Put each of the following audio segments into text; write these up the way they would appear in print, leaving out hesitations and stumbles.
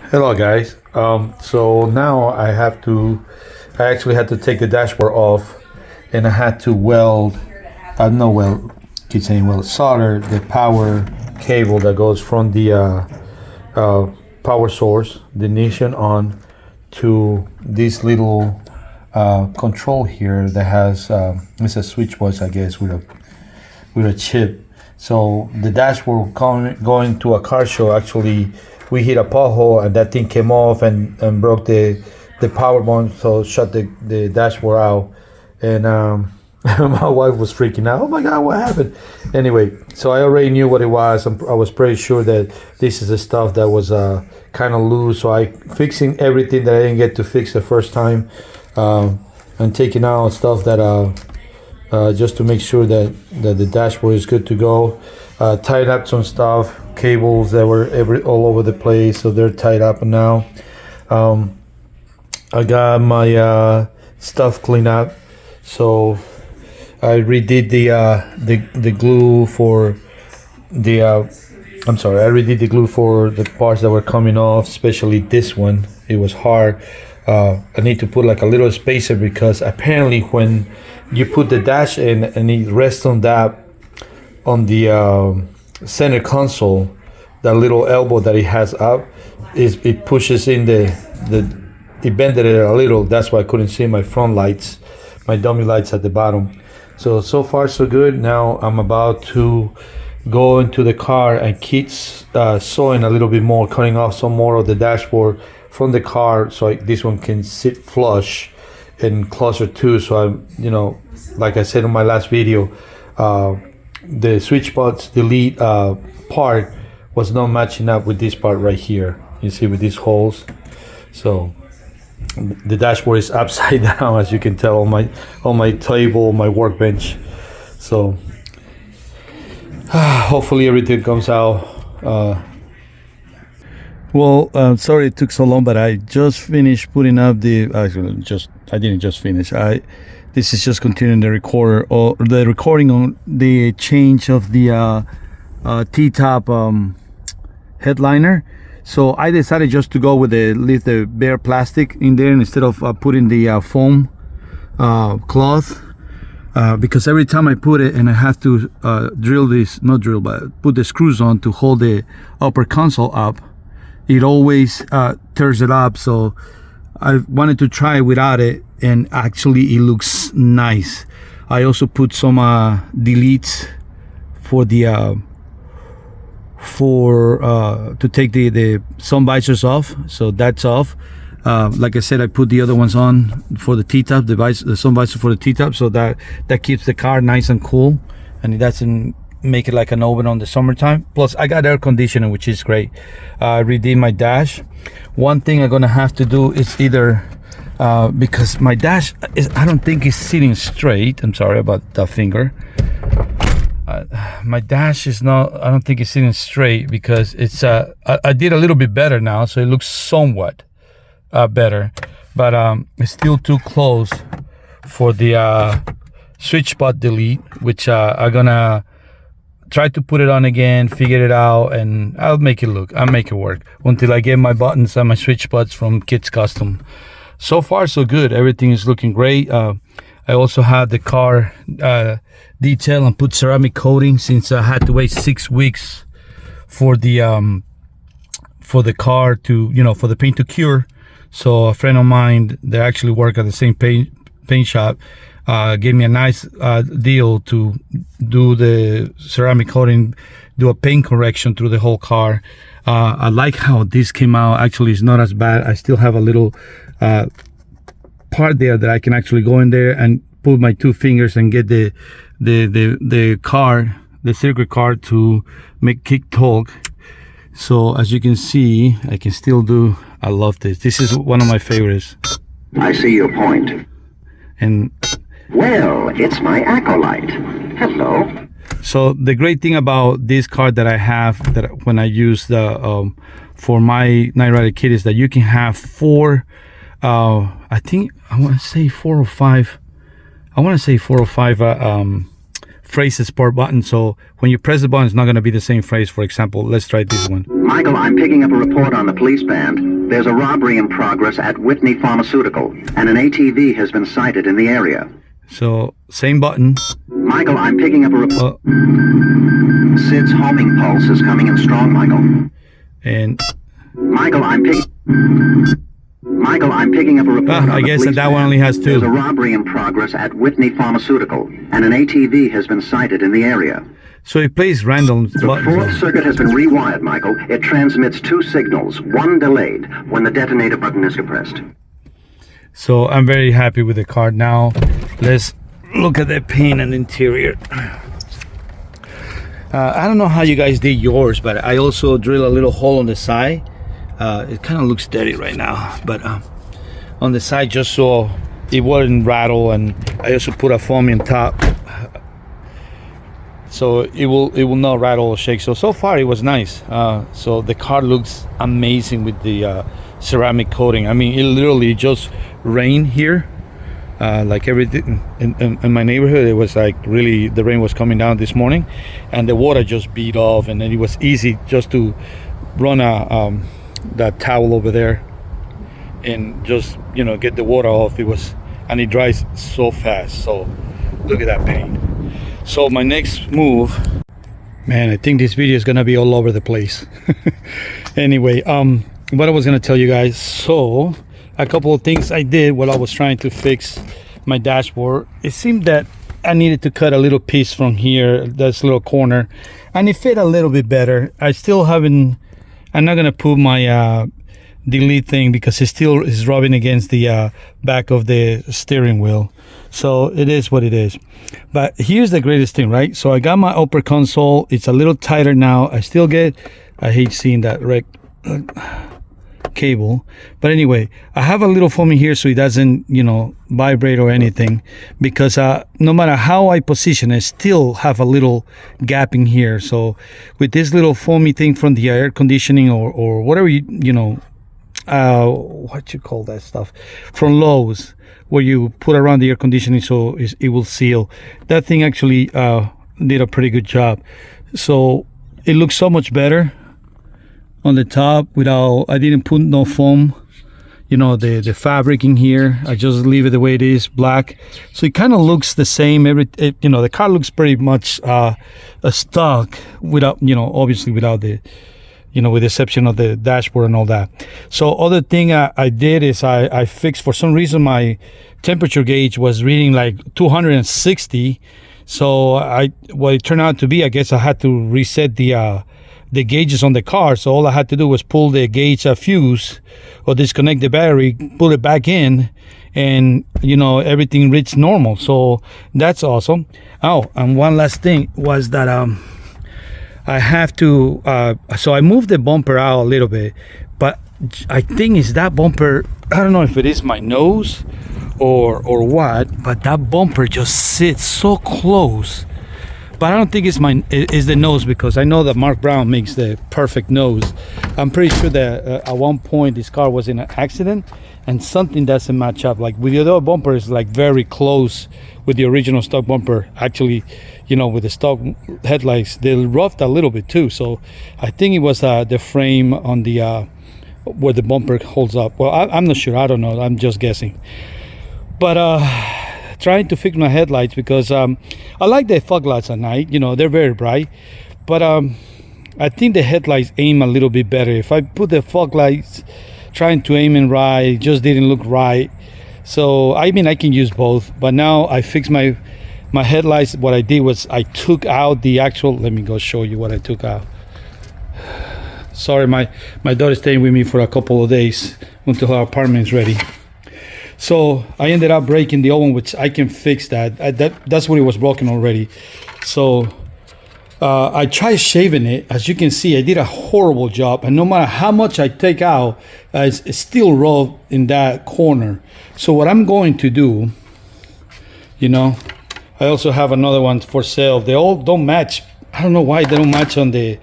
Hello guys. So now I actually had to take the dashboard off and I had to no weld, keep saying weld, solder the power cable that goes from the power source, the ignition on, to this little control here that has, it's a switch box I guess with a chip. So the dashboard going to a car show, actually we hit a pothole and that thing came off and broke the power bond, so shut the dashboard out. And my wife was freaking out. Oh my God, what happened? Anyway, so I already knew what it was. I was pretty sure that this is the stuff that was kind of loose. So I fixing everything that I didn't get to fix the first time, and taking out stuff that just to make sure that the dashboard is good to go. Tied up some stuff, cables that were all over the place, so they're tied up now. I got my stuff cleaned up, so I redid the glue for the I redid the glue for the parts that were coming off, especially this one. It was hard. I need to put like a little spacer because apparently when you put the dash in and it rests on the center console, that little elbow that it has up, it pushes in it bended it a little. That's why I couldn't see my front lights, my dummy lights at the bottom. So far so good. Now I'm about to go into the car and keep sewing a little bit more, cutting off some more of the dashboard from the car so this one can sit flush and closer to. So I'm, like I said in my last video, the switch box delete part was not matching up with this part right here. You see, with these holes. So the dashboard is upside down, as you can tell, on my table, my workbench. So hopefully everything comes out. Sorry it took so long, but I just finished putting up I didn't just finish. This is just continuing the recording on the change of the T-top headliner. So I decided just to go with leave the bare plastic in there instead of putting the foam cloth, because every time I put it and I have to put the screws on to hold the upper console up, it always tears it up. So I wanted to try without it, and actually it looks nice. I also put some deletes for the to take the sun visors off, so that's off. Like I said, I put the other ones on for the T-top, the sun visor for the T-top, so that keeps the car nice and cool, and it doesn't make it like an oven on the summertime. Plus I got air conditioning, which is great. Redid my dash. One thing I'm gonna have to do is either because my dash I don't think it's sitting straight. I'm sorry about the finger. My dash is not, I don't think it's sitting straight because it's I did a little bit better now, so it looks somewhat better, but it's still too close for the switch spot delete, which I'm gonna try to put it on again, figure it out, and I'll make it work until I get my buttons and my switch spots from Kids Custom. So far so good. Everything is looking great. I also had the car detail and put ceramic coating, since I had to wait 6 weeks for the car to, for the paint to cure. So a friend of mine that actually work at the same paint shop gave me a nice deal to do the ceramic coating, do a paint correction through the whole car. I like how this came out. Actually, it's not as bad. I still have a little part there that I can actually go in there and put my 2 fingers and get the circuit card to make kick torque. So as you can see, I can still do. I love this. This is one of my favorites. I see your point. And well, it's my acolyte. Hello. So the great thing about this card that I have, that when I use the for my Knight Rider kit, is that you can have 4. I think I want to say 4 or 5. phrases per button. So when you press the button, it's not going to be the same phrase. For example, let's try this one. Michael, I'm picking up a report on the police band. There's a robbery in progress at Whitney Pharmaceutical, and an ATV has been sighted in the area. So same button. Michael, I'm picking up a report. Sid's homing pulse is coming in strong, Michael. And Michael, I'm picking up a report on I the guess police that one band. only has There's a two. robbery in progress at Whitney Pharmaceutical, and an ATV has been sighted in the area. So it plays random The fourth buttons. circuit has been rewired, Michael. It transmits two signals, one delayed when the detonator button is depressed. So I'm very happy with the car now. Let's look at the paint and interior. I don't know how you guys did yours, but I also drill a little hole on the side. It kind of looks dirty right now, but on the side just so it wouldn't rattle, and I also put a foam on top so it will not rattle or shake. So far it was nice. So the car looks amazing with the ceramic coating. I mean, it literally just rained here. Like everything in my neighborhood, it was like really, the rain was coming down this morning, and the water just beat off, and then it was easy just to run that towel over there and just, you know, get the water off. And it dries so fast. So look at that paint. So my next move, man, I think this video is gonna be all over the place. Anyway, what I was gonna tell you guys, so a couple of things I did while I was trying to fix my dashboard. It seemed that I needed to cut a little piece from here, this little corner, and it fit a little bit better. I'm not gonna put my delete thing because it still is rubbing against the back of the steering wheel. So it is what it is. But here's the greatest thing, right? So I got my upper console. It's a little tighter now. I hate seeing that cable, but anyway, I have a little foam in here so it doesn't, you know, vibrate or anything, because no matter how I position it, still have a little gap in here. So with this little foamy thing from the air conditioning or whatever, you know, what you call that stuff from Lowe's, where you put around the air conditioning so it will seal, that thing actually did a pretty good job. So it looks so much better on the top I didn't put no foam, you know, the fabric in here. I just leave it the way it is, black. So it kind of looks the same. You know, the car looks pretty much stock without, you know, obviously without the, you know, with the exception of the dashboard and all that. So other thing I did is I fixed, for some reason my temperature gauge was reading like 260. So what it turned out to be, I guess I had to reset the gauges on the car. So all I had to do was pull the gauge fuse or disconnect the battery, pull it back in, and, you know, everything reads normal. So that's awesome. Oh, and one last thing was that I have to so I moved the bumper out a little bit, but I think it's that bumper. I don't know if it is my nose or what, but that bumper just sits so close. But I don't think it's the nose, because I know that Mark Brown makes the perfect nose. I'm pretty sure that at one point this car was in an accident and something doesn't match up. Like with the other bumper is like very close with the original stock bumper. Actually, you know, with the stock headlights, they roughed a little bit too. So I think it was the frame on the where the bumper holds up. Well, I'm not sure. I don't know. I'm just guessing. But trying to fix my headlights, because I like the fog lights at night, you know, they're very bright, but I think the headlights aim a little bit better. If I put the fog lights trying to aim in right, it just didn't look right. So I mean, I can use both, but now I fixed my headlights. What I did was I took out the actual, let me go show you what I took out. Sorry, my daughter's staying with me for a couple of days until her apartment is ready. So I ended up breaking the old one, which I can fix that. That's what it was broken already. So I tried shaving it. As you can see, I did a horrible job. And no matter how much I take out, it's still rough in that corner. So what I'm going to do, you know, I also have another one for sale. They all don't match. I don't know why they don't match on the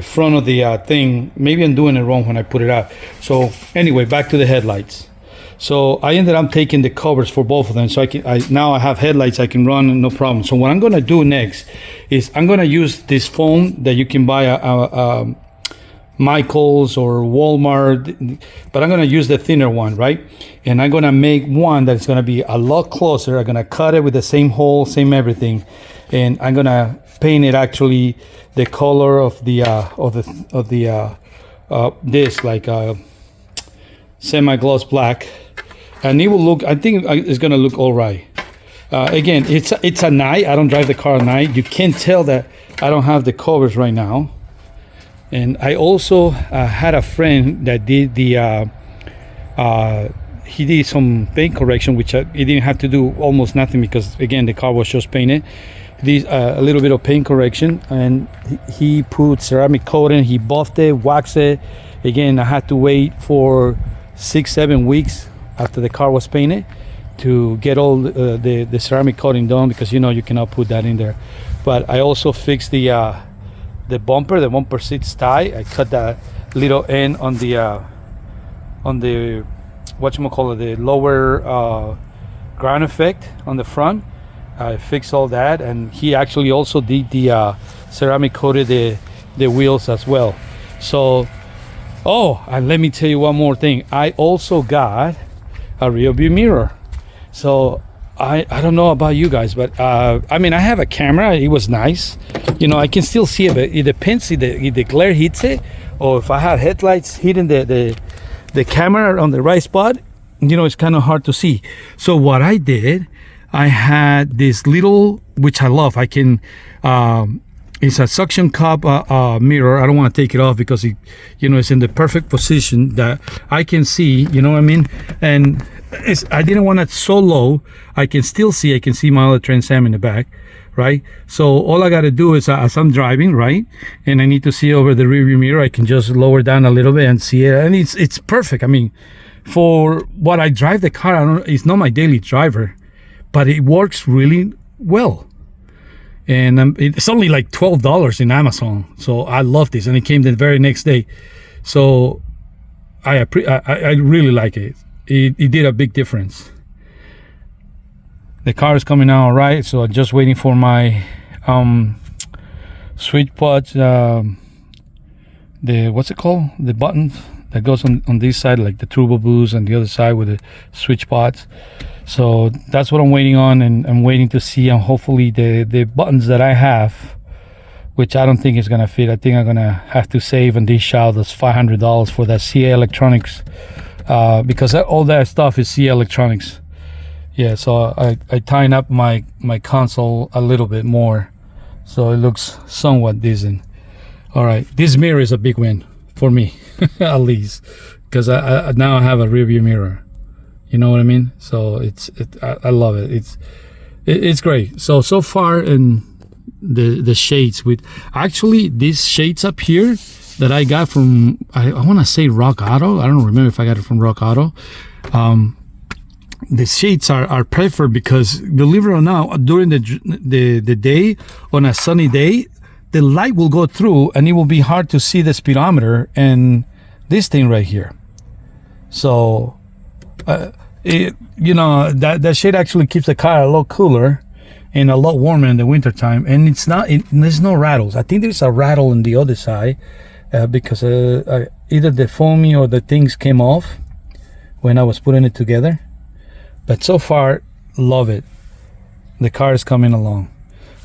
front of the thing. Maybe I'm doing it wrong when I put it out. So anyway, back to the headlights. So I ended up taking the covers for both of them. So now I have headlights I can run no problem. So what I'm gonna do next is I'm gonna use this foam that you can buy at Michael's or Walmart, but I'm gonna use the thinner one, right? And I'm gonna make one that's gonna be a lot closer. I'm gonna cut it with the same hole, same everything, and I'm gonna paint it actually the color of the this like semi-gloss black, and it will look, I think it's gonna look all right. Again, it's a night. I don't drive the car at night. You can't tell that I don't have the covers right now. And I also had a friend that did he did some paint correction, which he didn't have to do almost nothing because again the car was just painted. These a little bit of paint correction, and he put ceramic coating. He buffed it, waxed it. Again, I had to wait for 6-7 weeks after the car was painted to get all the ceramic coating done, because you know you cannot put that in there. But I also fixed the bumper seats tie. I cut that little end on the whatchamacallit, the lower ground effect on the front. I fixed all that, and he actually also did the ceramic coated the wheels as well. So, and let me tell you one more thing. I also got a rear view mirror. So I don't know about you guys, but I mean, I have a camera. It was nice. You know, I can still see it, but it depends if the glare hits it, or if I have headlights hitting the camera on the right spot, you know, it's kind of hard to see. So what I did, I had this little, which I love. I can, it's a suction cup mirror. I don't want to take it off because it, you know, it's in the perfect position that I can see, you know what I mean? And I didn't want it so low. I can still see, I can see my other Trans Am in the back, right? So all I got to do is as I'm driving, right? And I need to see over the rear view mirror, I can just lower down a little bit and see it. And it's perfect. I mean, for what I drive the car, it's not my daily driver, but it works really well. And it's only like $12 in Amazon. So I love this. And it came the very next day. So I really like it. It did a big difference. The car is coming out all right. So I'm just waiting for my switch pods. What's it called? The button that goes on this side, like the turbo boost, and the other side with the switch pods. So that's what I'm waiting on, and I'm waiting to see, and hopefully the buttons that I have, which I don't think is gonna fit. I think I'm gonna have to save and dish out those $500 for that CA Electronics, because all that stuff is CA Electronics. Yeah, so I tighten up my console a little bit more, so it looks somewhat decent. All right, this mirror is a big win for me, at least, because I now have a rear view mirror. You know what I mean? So I love it. It's great. So far in the shades, with actually these shades up here that I got from, I want to say Rock Auto. I don't remember if I got it from Rock Auto. The shades are preferred because, believe it or not, during the day, on a sunny day, the light will go through and it will be hard to see the speedometer and this thing right here. So you know, that shade actually keeps the car a lot cooler and a lot warmer in the winter time. And there's no rattles. I think there's a rattle on the other side because either the foamy or the things came off when I was putting it together. But so far, love it. The car is coming along.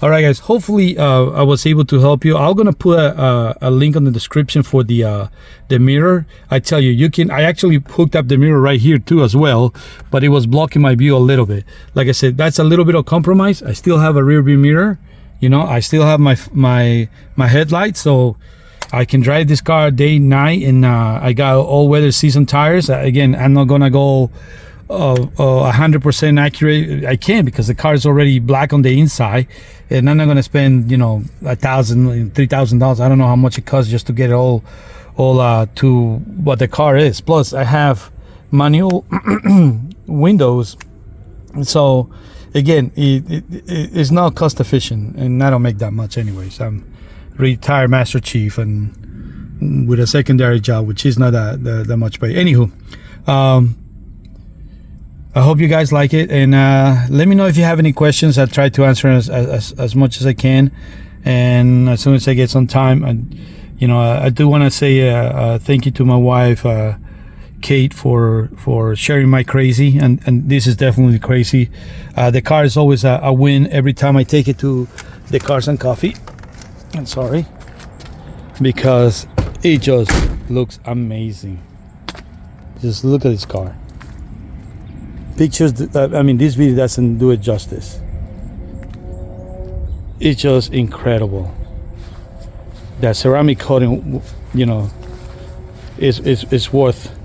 All right, guys, hopefully I was able to help you. I'm gonna put a link on the description for the mirror. I tell you can, I actually hooked up the mirror right here too as well, but it was blocking my view a little bit. Like I said, that's a little bit of compromise. I still have a rear view mirror, you know, I still have my headlights, so I can drive this car day, night, and I got all weather season tires. Again, I'm not gonna go 100% accurate. I can't, because the car is already black on the inside, and I'm not gonna spend, you know, $1,000, $3,000. I don't know how much it costs just to get it all to what the car is. Plus, I have manual windows, so again, it's not cost efficient, and I don't make that much anyways. I'm retired Master Chief and with a secondary job, which is not that much pay. Anywho, I hope you guys like it, and let me know if you have any questions. I'll try to answer as much as I can, and as soon as I get some time. And I do want to say thank you to my wife, Kate, for sharing my crazy, and this is definitely crazy. The car is always a win every time I take it to the Cars and Coffee. I'm sorry, because it just looks amazing. Just look at this car. Pictures, this video doesn't do it justice. It's just incredible. That ceramic coating, is worth.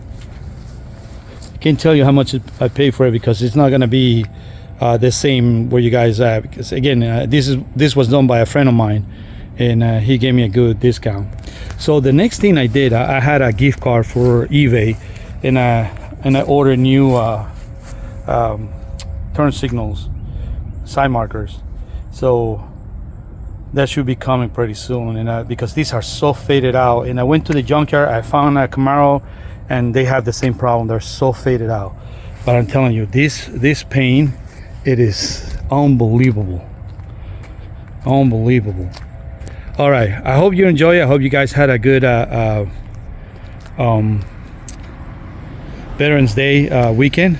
I can't tell you how much I pay for it, because it's not gonna be the same where you guys are. Because again, this was done by a friend of mine, and he gave me a good discount. So the next thing I did, I had a gift card for eBay, and I ordered new turn signals, side markers. So that should be coming pretty soon, and because these are so faded out. And I went to the junkyard, I found a Camaro, and they have the same problem. They're so faded out. But I'm telling you, this paint, it is unbelievable. Unbelievable. All right, I hope you enjoy it. I hope you guys had a good Veterans Day weekend.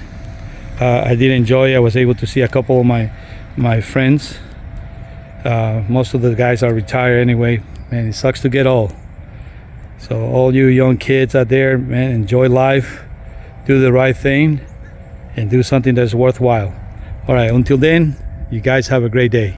I did enjoy it. I was able to see a couple of my friends. Most of the guys are retired anyway. Man, it sucks to get old. So all you young kids out there, man, enjoy life, do the right thing, and do something that's worthwhile. All right, until then, you guys have a great day.